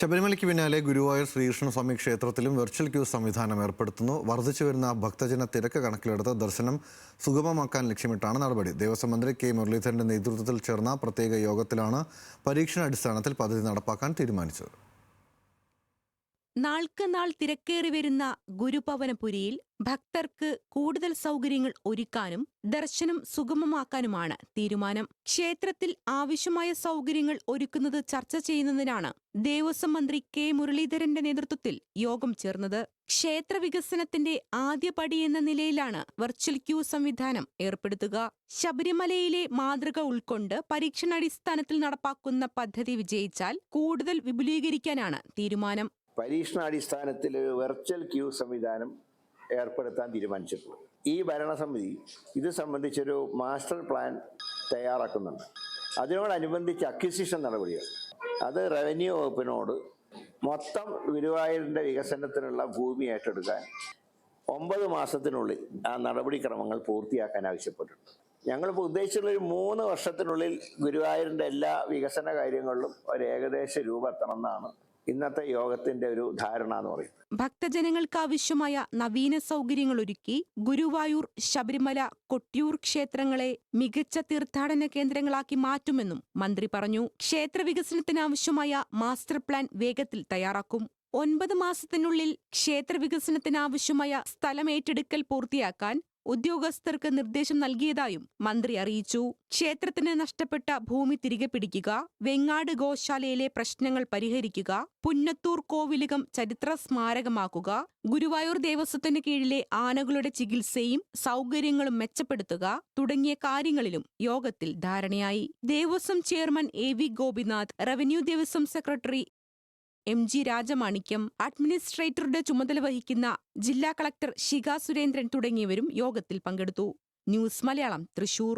ശബരിമലയ്ക്ക് പിന്നാലെ ഗുരുവായൂർ ശ്രീകൃഷ്ണസ്വാമി ക്ഷേത്രത്തിലും വെർച്വൽ ക്യൂ സംവിധാനം ഏർപ്പെടുത്തുന്നു. വർദ്ധിച്ചു വരുന്ന ഭക്തജന തിരക്ക് കണക്കിലെടുത്ത് ദർശനം സുഗമമാക്കാൻ ലക്ഷ്യമിട്ടാണ് നടപടി. ദേവസ്വം മന്ത്രി കെ മുരളീധരന്റെ നേതൃത്വത്തിൽ ചേർന്ന പ്രത്യേക യോഗത്തിലാണ് പരീക്ഷണാടിസ്ഥാനത്തിൽ പദ്ധതി നടപ്പാക്കാൻ തീരുമാനിച്ചത്. നാൾക്ക് നാൾ തിരക്കേറി വരുന്ന ഗുരുഭവനപുരിയിൽ ഭക്തർക്ക് കൂടുതൽ സൗകര്യങ്ങൾ ഒരുക്കാനും ദർശനം സുഗമമാക്കാനുമാണ് തീരുമാനം. ക്ഷേത്രത്തിൽ ആവശ്യമായ സൗകര്യങ്ങൾ ഒരുക്കുന്നത് ചർച്ച ചെയ്യുന്നതിനാണ് ദേവസ്വം മന്ത്രി കെ മുരളീധരന്റെ നേതൃത്വത്തിൽ യോഗം ചേർന്നത്. ക്ഷേത്ര വികസനത്തിന്റെ ആദ്യപടിയെന്ന നിലയിലാണ് വെർച്വൽ ക്യൂ സംവിധാനം ഏർപ്പെടുത്തുക. ശബരിമലയിലെ മാതൃക ഉൾക്കൊണ്ട് പരീക്ഷണാടിസ്ഥാനത്തിൽ നടപ്പാക്കുന്ന പദ്ധതി വിജയിച്ചാൽ കൂടുതൽ വിപുലീകരിക്കാനാണ് തീരുമാനം. പരീക്ഷണാടിസ്ഥാനത്തിൽ വെർച്വൽ ക്യൂ സംവിധാനം ഏർപ്പെടുത്താൻ തീരുമാനിച്ചിട്ടുണ്ട്. ഈ ഭരണസമിതി ഇത് സംബന്ധിച്ചൊരു മാസ്റ്റർ പ്ലാൻ തയ്യാറാക്കുന്നുണ്ട്. അതിനോടനുബന്ധിച്ച് അക്വിസിഷൻ നടപടികൾ അത് റവന്യൂ വകുപ്പിനോട് മൊത്തം ഗുരുവായൂരിൻ്റെ വികസനത്തിനുള്ള ഭൂമി ഏറ്റെടുക്കാൻ 9 മാസത്തിനുള്ളിൽ ആ നടപടിക്രമങ്ങൾ പൂർത്തിയാക്കാൻ ആവശ്യപ്പെട്ടിട്ടുണ്ട്. ഞങ്ങളിപ്പോൾ ഉദ്ദേശിച്ചുള്ളൊരു 3 വർഷത്തിനുള്ളിൽ ഗുരുവായൂരിൻ്റെ എല്ലാ വികസന കാര്യങ്ങളിലും ഒരു ഏകദേശ രൂപ എത്തണമെന്നാണ് ഇന്നത്തെ യോഗത്തിന്റെ ഒരു ധാരണ എന്ന് പറയും. ഭക്തജനങ്ങൾക്ക് ആവശ്യമായ നവീന സൗകര്യങ്ങൾ ഒരുക്കി ഗുരുവായൂർ, ശബരിമല, കൊട്ടിയൂർ ക്ഷേത്രങ്ങളെ മികച്ച തീർത്ഥാടന കേന്ദ്രങ്ങളാക്കി മാറ്റുമെന്നും മന്ത്രി പറഞ്ഞു. ക്ഷേത്ര വികസനത്തിനാവശ്യമായ മാസ്റ്റർ പ്ലാൻ വേഗത്തിൽ തയ്യാറാക്കും. 9 മാസത്തിനുള്ളിൽ ക്ഷേത്ര വികസനത്തിനാവശ്യമായ സ്ഥലം ഏറ്റെടുക്കൽ പൂർത്തിയാക്കാൻ ഉദ്യോഗസ്ഥർക്ക് നിർദ്ദേശം നൽകിയതായും മന്ത്രി അറിയിച്ചു. ക്ഷേത്രത്തിന് നഷ്ടപ്പെട്ട ഭൂമി തിരികെ പിടിക്കുക, വെങ്ങാട് ഗോശാലയിലെ പ്രശ്നങ്ങൾ പരിഹരിക്കുക, പുന്നത്തൂർ കോവിലകം ചരിത്ര സ്മാരകമാക്കുക, ഗുരുവായൂർ ദേവസ്വത്തിന് കീഴിലെ ആനകളുടെ ചികിത്സയും സൗകര്യങ്ങളും മെച്ചപ്പെടുത്തുക തുടങ്ങിയ കാര്യങ്ങളിലും യോഗത്തിൽ ധാരണയായി. Devaswom chairman AV Gopinath, revenue Devaswom secretary MG Rajamanikyam, അഡ്മിനിസ്ട്രേറ്ററുടെ ചുമതല വഹിക്കുന്ന ജില്ലാ കളക്ടർ ശിഖ സുരേന്ദ്രൻ തുടങ്ങിയവരും യോഗത്തിൽ പങ്കെടുത്തു. ന്യൂസ് മലയാളം, തൃശൂർ.